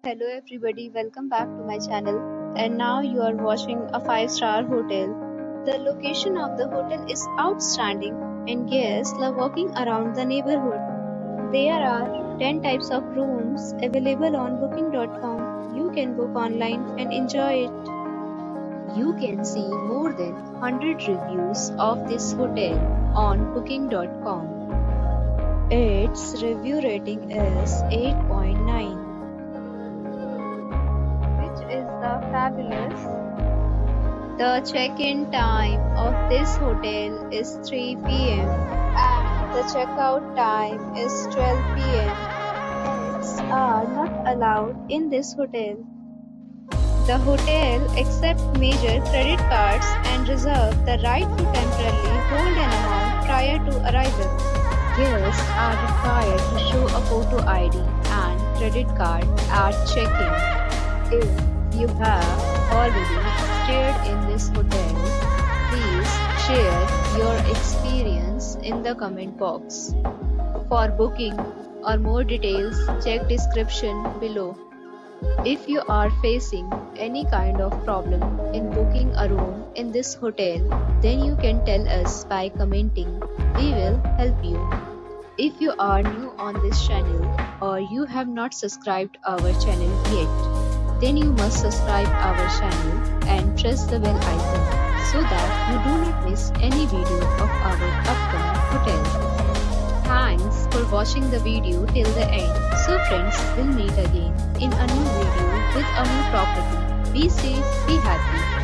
Hello everybody, welcome back to my channel. And now you are watching a 5-star hotel. The location of the hotel is outstanding and guests love walking around the neighborhood. There are 10 types of rooms available on booking.com. You can book online and enjoy it. You can see more than 100 reviews of this hotel on booking.com. Its review rating is 8.9. Which is the fabulous. The check-in time of this hotel is 3 p.m. and the checkout time is 12 p.m. Pets are not allowed in this hotel. The hotel accepts major credit cards and reserves the right to temporarily hold an amount prior to arrival. Guests are required to show a photo ID and credit card at check-in. If you have already stayed in this hotel, please share your experience in the comment box. For booking or more details, check description below. If you are facing any kind of problem in booking a room in this hotel, then you can tell us by commenting. We will help you. If you are new on this channel or you have not subscribed our channel yet, then you must subscribe our channel and press the bell icon so that you do not miss any video of our upcoming hotel. Thanks for watching the video till the end. So friends, we'll meet again in a new video with a new property. Be safe, be happy.